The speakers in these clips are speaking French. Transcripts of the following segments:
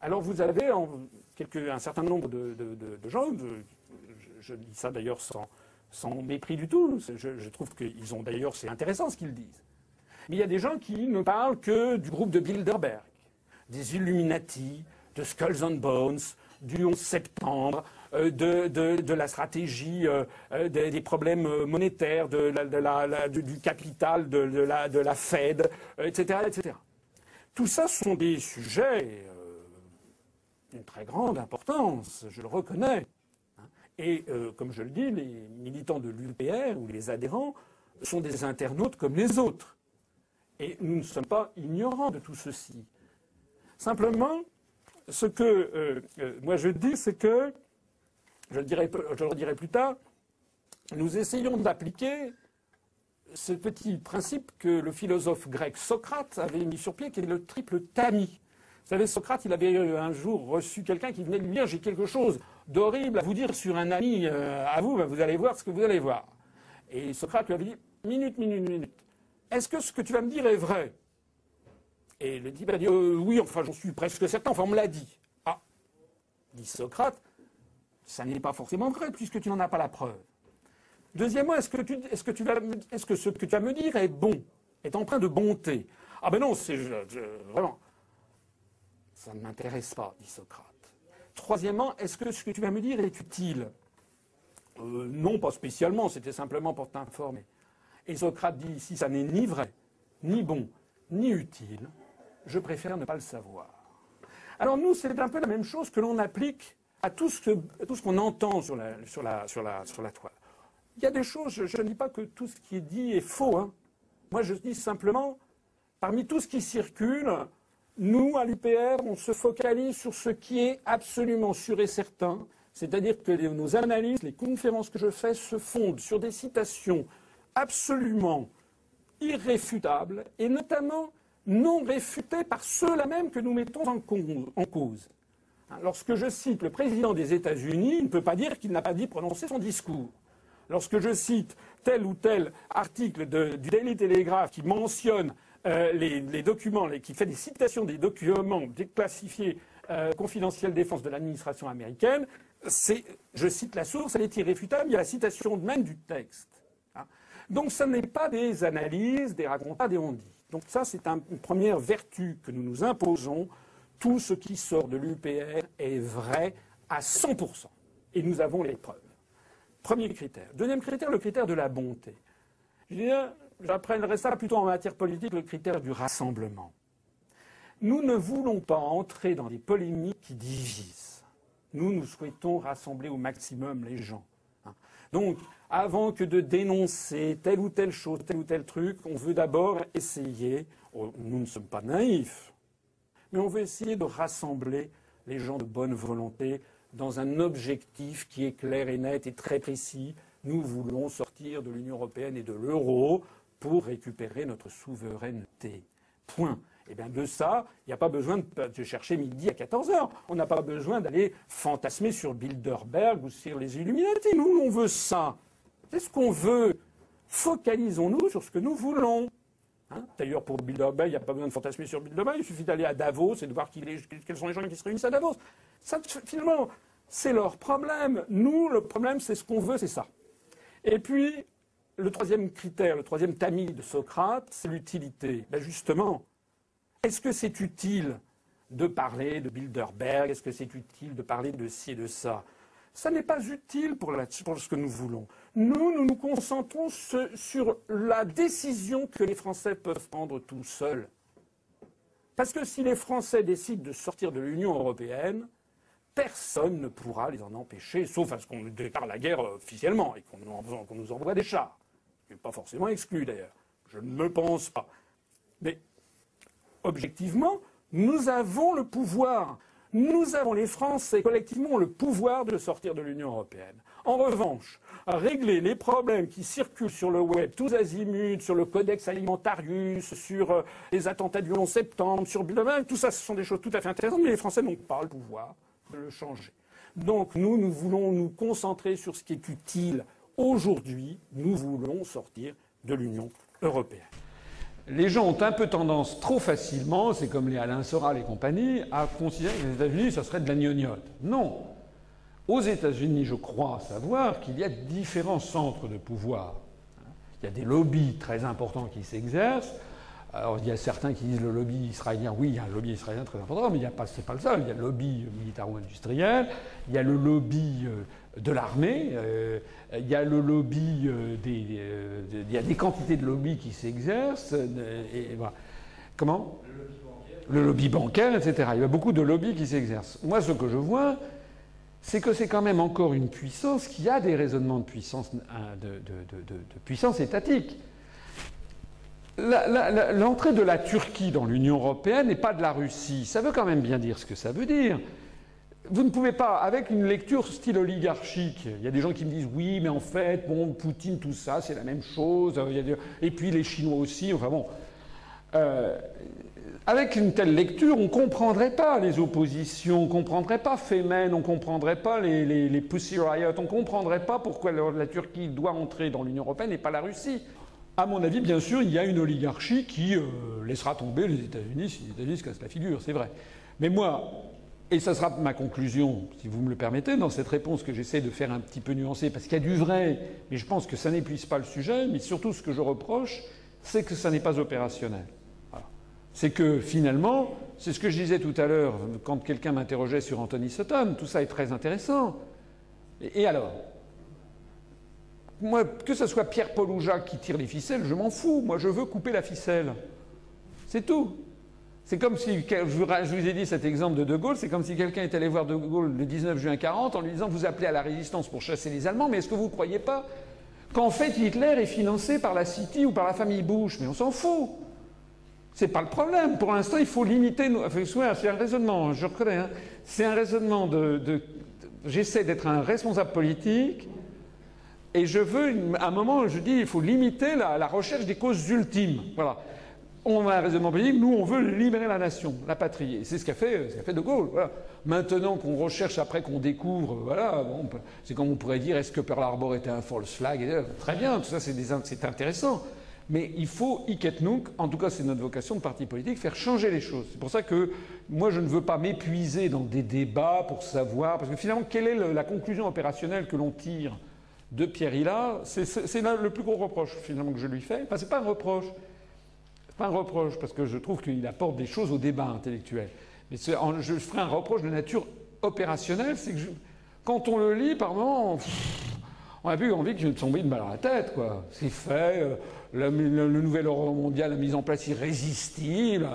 Alors vous avez un certain nombre de gens, je dis ça d'ailleurs sans mépris du tout, je trouve qu'ils ont d'ailleurs, c'est intéressant ce qu'ils disent. Mais il y a des gens qui ne parlent que du groupe de Bilderberg, des Illuminati, de Skulls and Bones, du 11 septembre, de la stratégie, des problèmes monétaires, du capital, de la Fed, etc., etc. Tout ça sont des sujets d'une très grande importance, je le reconnais. Et comme je le dis, les militants de l'UPR ou les adhérents sont des internautes comme les autres. Et nous ne sommes pas ignorants de tout ceci. Simplement, ce que moi je dis, c'est que, je le dirai plus tard, nous essayons d'appliquer ce petit principe que le philosophe grec Socrate avait mis sur pied, qui est le triple tamis. Vous savez, Socrate, il avait un jour reçu quelqu'un qui venait lui dire « J'ai quelque chose d'horrible à vous dire sur un ami à vous, ben vous allez voir ce que vous allez voir. » Et Socrate lui avait dit « Minute. Est-ce que ce que tu vas me dire est vrai ?» Et le type a dit oui, enfin j'en suis presque certain, enfin on me l'a dit. Ah, dit Socrate, ça n'est pas forcément vrai puisque tu n'en as pas la preuve. Deuxièmement, est-ce que ce que tu vas me dire est bon, est empreint de bonté? Ah ben non, vraiment, ça ne m'intéresse pas, dit Socrate. Troisièmement, est-ce que ce que tu vas me dire est utile? Non, pas spécialement, c'était simplement pour t'informer. Et Socrate dit, si ça n'est ni vrai, ni bon, ni utile, je préfère ne pas le savoir. Alors nous, c'est un peu la même chose que l'on applique à tout ce qu'on entend sur la toile. Il y a des choses, je ne dis pas que tout ce qui est dit est faux. Hein. Moi, je dis simplement, parmi tout ce qui circule, nous, à l'UPR, on se focalise sur ce qui est absolument sûr et certain, c'est-à-dire que nos analyses, les conférences que je fais se fondent sur des citations absolument irréfutables, et notamment non réfutées par ceux-là même que nous mettons en cause. Lorsque je cite le président des États-Unis, il ne peut pas dire qu'il n'a pas dit prononcer son discours. Lorsque je cite tel ou tel article du Daily Telegraph qui mentionne les documents, qui fait des citations des documents déclassifiés confidentiels défense de l'administration américaine, je cite la source, elle est irréfutable, il y a la citation même du texte. Donc ce n'est pas des analyses, des racontats, des on-dit. Donc ça, c'est une première vertu que nous nous imposons. Tout ce qui sort de l'UPR est vrai à 100%. Et nous avons les preuves. Premier critère. Deuxième critère, le critère de la bonté. J'apprendrai ça plutôt en matière politique, le critère du rassemblement. Nous ne voulons pas entrer dans des polémiques qui divisent. Nous souhaitons rassembler au maximum les gens. Donc, avant que de dénoncer telle ou telle chose, tel ou tel truc, on veut d'abord essayer, nous ne sommes pas naïfs, mais on veut essayer de rassembler les gens de bonne volonté dans un objectif qui est clair et net et très précis. Nous voulons sortir de l'Union européenne et de l'euro pour récupérer notre souveraineté. Point. Et bien de ça, il n'y a pas besoin de chercher midi à 14 h. On n'a pas besoin d'aller fantasmer sur Bilderberg ou sur les Illuminati. Nous, on veut ça. C'est ce qu'on veut. Focalisons-nous sur ce que nous voulons. D'ailleurs, pour Bilderberg, il n'y a pas besoin de fantasmer sur Bilderberg. Il suffit d'aller à Davos et de voir quels sont les gens qui se réunissent à Davos. Ça, finalement, c'est leur problème. Nous, le problème, c'est ce qu'on veut, c'est ça. Et puis, le troisième critère, le troisième tamis de Socrate, c'est l'utilité. Ben justement, est-ce que c'est utile de parler de Bilderberg? Est-ce que c'est utile de parler de ci et de ça? Ça n'est pas utile pour ce que nous voulons. Nous nous concentrons sur la décision que les Français peuvent prendre tout seuls. Parce que si les Français décident de sortir de l'Union européenne, personne ne pourra les en empêcher, sauf à ce qu'on déclare la guerre officiellement et qu'on nous envoie des chars. Ce qui n'est pas forcément exclu d'ailleurs. Je ne me pense pas. Mais objectivement, nous avons le pouvoir. Nous avons, les Français, collectivement, le pouvoir de sortir de l'Union européenne. En revanche, régler les problèmes qui circulent sur le web, tous azimuts, sur le Codex Alimentarius, sur les attentats du 11 septembre, sur Bilderberg, tout ça, ce sont des choses tout à fait intéressantes, mais les Français n'ont pas le pouvoir de le changer. Donc nous voulons nous concentrer sur ce qui est utile. Aujourd'hui, nous voulons sortir de l'Union européenne. les gens ont un peu tendance trop facilement, c'est comme les Alain Soral et compagnie, à considérer que les États-Unis, ça serait de la gnognotte. Non. Aux États-Unis, je crois savoir qu'il y a différents centres de pouvoir. Il y a des lobbies très importants qui s'exercent. Alors, il y a certains qui disent le lobby israélien. Oui, il y a un lobby israélien très important, mais c'est pas le seul. Il y a le lobby militaro-industriel, il y a le lobby de l'armée, il y a le lobby il y a des quantités de lobbies qui s'exercent. Et voilà. Comment ? Le lobby bancaire, etc. Il y a beaucoup de lobbies qui s'exercent. Moi, ce que je vois, c'est que c'est quand même encore une puissance qui a des raisonnements de puissance, de puissance étatique. L'entrée de la Turquie dans l'Union européenne n'est pas de la Russie. Ça veut quand même bien dire ce que ça veut dire. Vous ne pouvez pas, avec une lecture style oligarchique, il y a des gens qui me disent oui, mais en fait, bon, Poutine, tout ça, c'est la même chose. Et puis les Chinois aussi. Enfin bon. Avec une telle lecture, on ne comprendrait pas les oppositions, on ne comprendrait pas Femen, on ne comprendrait pas les Pussy Riot, on ne comprendrait pas pourquoi la Turquie doit entrer dans l'Union européenne et pas la Russie. À mon avis, bien sûr, il y a une oligarchie qui laissera tomber les États-Unis si les États-Unis se cassent la figure, c'est vrai. Mais moi, et ça sera ma conclusion, si vous me le permettez, dans cette réponse que j'essaie de faire un petit peu nuancée, parce qu'il y a du vrai, mais je pense que ça n'épuise pas le sujet, mais surtout ce que je reproche, c'est que ça n'est pas opérationnel. Voilà. C'est que finalement, c'est ce que je disais tout à l'heure quand quelqu'un m'interrogeait sur Anthony Sutton, tout ça est très intéressant. Et alors ? Moi, que ce soit Pierre-Paul ou Jacques qui tire les ficelles, je m'en fous. Moi, je veux couper la ficelle. C'est tout. C'est comme si, je vous ai dit cet exemple de De Gaulle, c'est comme si quelqu'un était allé voir De Gaulle le 19 juin 40 en lui disant « Vous appelez à la résistance pour chasser les Allemands, mais est-ce que vous ne croyez pas qu'en fait Hitler est financé par la City ou par la famille Bush ?» Mais on s'en fout. C'est pas le problème. Pour l'instant, il faut limiter nos... Enfin, c'est un raisonnement, je reconnais, hein. C'est un raisonnement j'essaie d'être un responsable politique. Et je veux, à un moment, je dis, il faut limiter la recherche des causes ultimes. Voilà. On a un raisonnement politique, nous, on veut libérer la nation, la patrie. Et c'est ce qu'a fait De Gaulle. Voilà. Maintenant qu'on recherche, après qu'on découvre, voilà, bon, c'est comme on pourrait dire, est-ce que Pearl Harbor était un false flag? Très bien, tout ça, c'est intéressant. Mais il faut, hic et nunc, en tout cas, c'est notre vocation de parti politique, faire changer les choses. C'est pour ça que moi, je ne veux pas m'épuiser dans des débats pour savoir, parce que finalement, quelle est la conclusion opérationnelle que l'on tire de Pierre Hillat? C'est le plus gros reproche finalement que je lui fais. Enfin, c'est pas un reproche. C'est pas un reproche parce que je trouve qu'il apporte des choses au débat intellectuel. Mais je ferai un reproche de nature opérationnelle, c'est que quand on le lit, par moments, on a plus envie de tomber une balle dans la tête, quoi. C'est fait. Le nouvel ordre mondial, la mise en place irrésistible.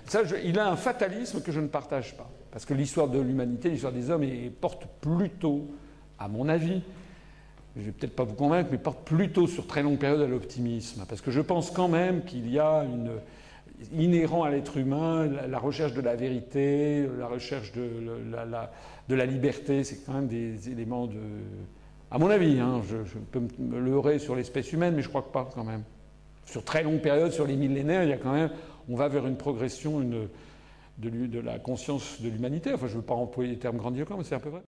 Ça, il a un fatalisme que je ne partage pas, parce que l'histoire de l'humanité, l'histoire des hommes, porte plutôt, à mon avis, je ne vais peut-être pas vous convaincre, mais porte plutôt sur très longue période à l'optimisme. Parce que je pense quand même qu'il y a inhérent à l'être humain la recherche de la vérité, la recherche de la liberté. C'est quand même des éléments de... À mon avis, hein, je peux me leurrer sur l'espèce humaine, mais je ne crois pas quand même. Sur très longue période, sur les millénaires, il y a quand même... On va vers une progression de la conscience de l'humanité. Enfin, je ne veux pas employer les termes grandiloquents, mais c'est un peu vrai.